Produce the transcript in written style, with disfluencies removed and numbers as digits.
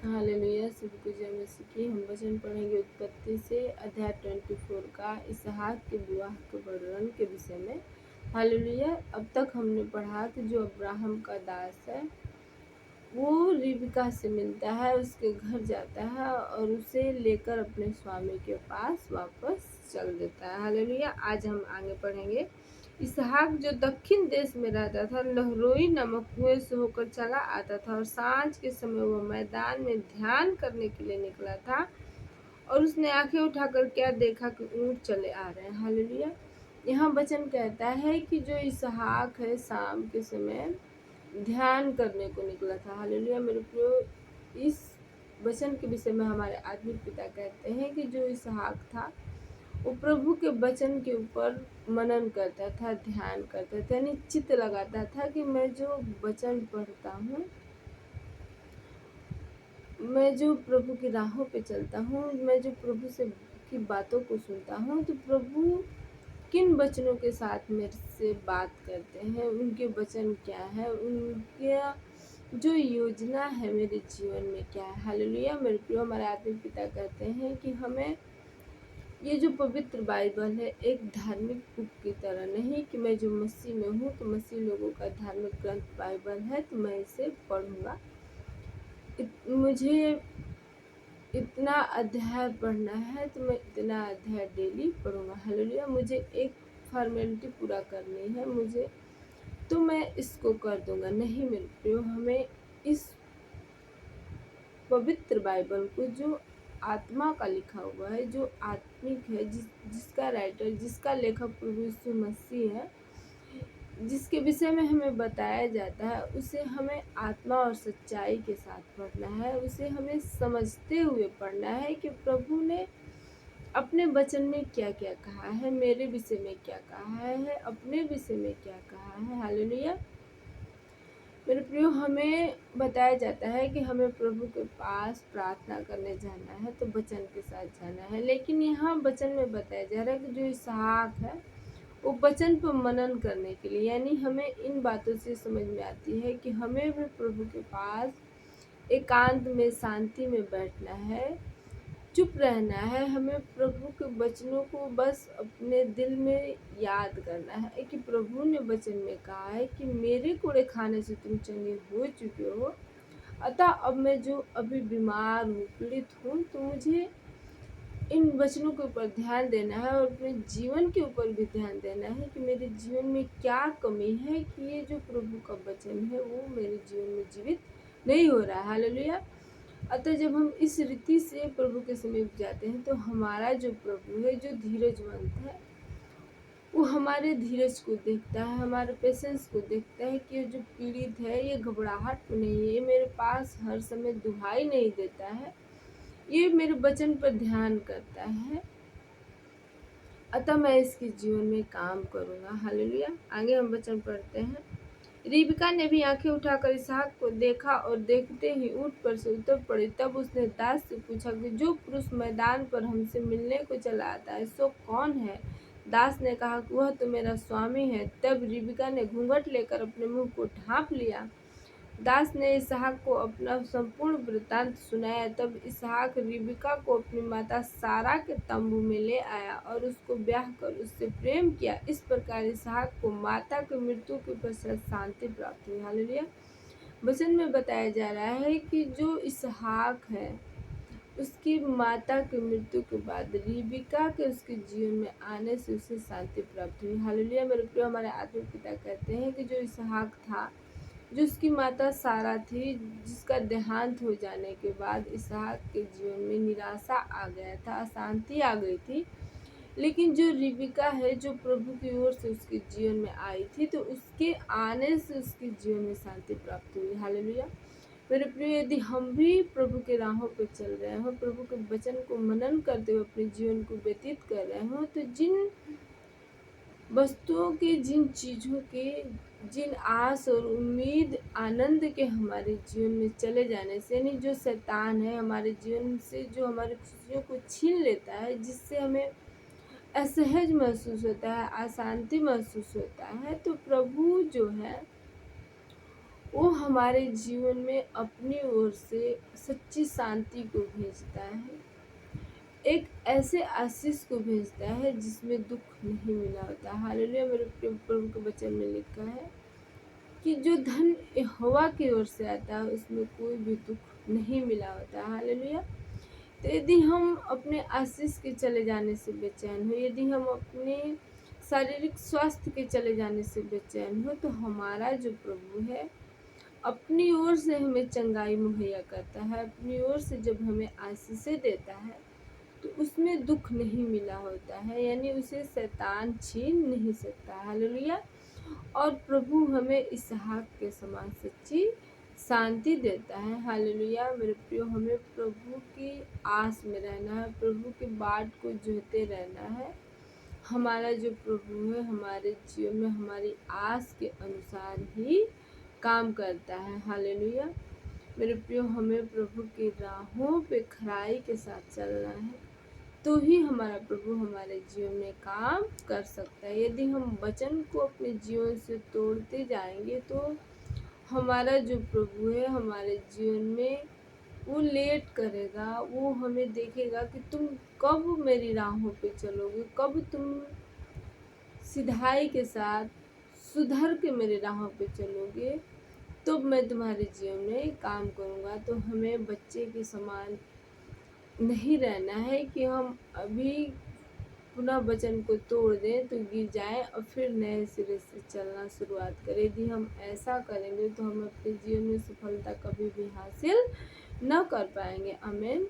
Hallelujah. सभी को जय मसीह की। हम वचन पढ़ेंगे उत्पत्ति से अध्याय 24 का इसहाक के विवाह के वर्णन के विषय में। हालेलुया। अब तक हमने पढ़ा कि जो अब्राहम का दास है वो रिबका से मिलता है, उसके घर जाता है और उसे लेकर अपने स्वामी के पास वापस चल देता है। हालेलुया। आज हम आगे पढ़ेंगे। इसहाक जो दक्षिण देश में रहता था, लहरोई नामक कुएं से होकर चला आता था और सांझ के समय वह मैदान में ध्यान करने के लिए निकला था और उसने आंखें उठाकर क्या देखा कि ऊंट चले आ रहे हैं। हालेलुया। यहाँ वचन कहता है कि जो इसहाक है शाम के समय ध्यान करने को निकला था। हालेलुया। मेरे प्रियो, इस वचन के विषय में हमारे आत्मिक पिता कहते हैं कि जो इसहाक था वो प्रभु के वचन के ऊपर मनन करता था, ध्यान करता था, यानी चित्त लगाता था कि मैं जो वचन पढ़ता हूँ, मैं जो प्रभु की राहों पे चलता हूँ, मैं जो प्रभु से की बातों को सुनता हूँ, तो प्रभु किन वचनों के साथ मेरे से बात करते हैं, उनके वचन क्या है, उनके जो योजना है मेरे जीवन में क्या है। हालेलुया। मेरे प्रिय, हमारे आत्मिक पिता कहते हैं कि हमें ये जो पवित्र बाइबल है एक धार्मिक बुक की तरह नहीं कि मैं जो मसीह में हूँ तो मसीह लोगों का धार्मिक ग्रंथ बाइबल है तो मैं इसे पढ़ूंगा, मुझे इतना अध्याय पढ़ना है तो मैं इतना अध्याय डेली पढ़ूंगा। हालेलुया। मुझे एक फॉर्मेलिटी पूरा करनी है मुझे, तो मैं इसको कर दूंगा। नहीं मेरे प्रियो, हमें इस पवित्र बाइबल को जो आत्मा का लिखा हुआ है, जो आत्मिक है, जिसका राइटर, जिसका लेखक प्रभु यीशु मसीह है, जिसके विषय में हमें बताया जाता है, उसे हमें आत्मा और सच्चाई के साथ पढ़ना है। उसे हमें समझते हुए पढ़ना है कि प्रभु ने अपने वचन में क्या क्या कहा है, मेरे विषय में क्या कहा है, अपने विषय में क्या कहा है। हालेलुया। मेरे प्रियो, हमें बताया जाता है कि हमें प्रभु के पास प्रार्थना करने जाना है तो वचन के साथ जाना है, लेकिन यहाँ वचन में बताया जा रहा है कि जो इसहाक है वो वचन पर मनन करने के लिए, यानी हमें इन बातों से समझ में आती है कि हमें भी प्रभु के पास एकांत में शांति में बैठना है, चुप रहना है। हमें प्रभु के वचनों को बस अपने दिल में याद करना है कि प्रभु ने वचन में कहा है कि मेरे कोड़े खाने से तुम चंगे हो चुके हो, अतः अब मैं जो अभी बीमार हूँ, पीड़ित हूँ, तो मुझे इन वचनों के ऊपर ध्यान देना है और अपने जीवन के ऊपर भी ध्यान देना है कि मेरे जीवन में क्या कमी है कि ये जो प्रभु का वचन है वो मेरे जीवन में जीवित नहीं हो रहा है। हालेलुया। अतः जब हम इस रीति से प्रभु के समीप जाते हैं तो हमारा जो प्रभु है, जो धीरजवंत है, वो हमारे धीरज को देखता है, हमारे पेशेंस को देखता है कि ये जो पीड़ित है ये घबराहट में नहीं है, ये मेरे पास हर समय दुहाई नहीं देता है, ये मेरे वचन पर ध्यान करता है, अतः मैं इसके जीवन में काम करूंगा। हालेलुया। आगे हम वचन पढ़ते हैं। रिबका ने भी आंखें उठाकर इसहाक को देखा और देखते ही ऊंट पर से उतर पड़ी। तब उसने दास से पूछा कि जो पुरुष मैदान पर हमसे मिलने को चला आता है सो कौन है? दास ने कहा कि वह तो मेरा स्वामी है। तब रिबका ने घूंघट लेकर अपने मुंह को ढांप लिया। दास ने इसहाक को अपना संपूर्ण वृत्तांत सुनाया। तब इसहाक रिबका को अपनी माता सारा के तंबू में ले आया और उसको ब्याह कर उससे प्रेम किया। इस प्रकार इसहाक को माता की मृत्यु के पश्चात शांति प्राप्त हुई। हालेलुया। वचन में बताया जा रहा है कि जो इसहाक है उसकी माता की मृत्यु के बाद रिबका के उसके जीवन में आने से उसे शांति प्राप्त हुई। हालेलुया। मेरे प्रिय, हमारे आत्मिक पिता कहते हैं कि जो इसहाक था, जो उसकी माता सारा थी, जिसका देहांत हो जाने के बाद इसहाक के जीवन में निराशा आ गया था, अशांति आ गई थी, लेकिन जो रिबका है, जो प्रभु की ओर से उसके जीवन में आई थी, तो उसके आने से उसके जीवन में शांति प्राप्त हुई। हालेलुया। मेरे प्रिय, यदि हम भी प्रभु के राहों पर चल रहे हो, प्रभु के वचन को मनन करते हुए अपने जीवन को व्यतीत कर रहे हो, तो जिन वस्तुओं के, जिन चीज़ों के, जिन आस और उम्मीद आनंद के हमारे जीवन में चले जाने से, यानी जो शैतान है हमारे जीवन से, जो हमारी खुशियों को छीन लेता है, जिससे हमें असहज महसूस होता है, अशांति महसूस होता है, तो प्रभु जो है वो हमारे जीवन में अपनी ओर से सच्ची शांति को भेजता है, एक ऐसे आशीष को भेजता है जिसमें दुख नहीं मिला होता। हालेलुया। मेरे प्रिय प्रभु के वचन में लिखा है कि जो धन यहोवा की ओर से आता है उसमें कोई भी दुख नहीं मिला होता। हालेलुया। तो यदि हम अपने आशीष के चले जाने से बेचैन हो, यदि हम अपने शारीरिक स्वास्थ्य के चले जाने से बेचैन हो, तो हमारा जो प्रभु है अपनी ओर से हमें चंगाई मुहैया करता है, अपनी ओर से जब हमें आशीषें देता है तो उसमें दुख नहीं मिला होता है, यानी उसे शैतान छीन नहीं सकता। हालेलुया। और प्रभु हमें इसहाक के समान सच्ची शांति देता है। हालेलुया। मेरे प्रियो, हमें प्रभु की आस में रहना है, प्रभु के बाट को जोहते रहना है। हमारा जो प्रभु है हमारे जीवन में हमारी आस के अनुसार ही काम करता है। हालेलुया। मेरे प्रियो, हमें प्रभु की राहों पे खराई के साथ चलना है, तो ही हमारा प्रभु हमारे जीवन में काम कर सकता है। यदि हम वचन को अपने जीवन से तोड़ते जाएंगे तो हमारा जो प्रभु है हमारे जीवन में वो लेट करेगा, वो हमें देखेगा कि तुम कब मेरी राहों पे चलोगे, कब तुम सिधाई के साथ सुधर के मेरे राहों पे चलोगे, तो मैं तुम्हारे जीवन में काम करूँगा। तो हमें बच्चे के समान नहीं रहना है कि हम अभी पुनः वचन को तोड़ दें तो गिर जाएं और फिर नए सिरे से चलना शुरुआत करें। यदि हम ऐसा करेंगे तो हम अपने जीवन में सफलता कभी भी हासिल न कर पाएंगे। आमीन।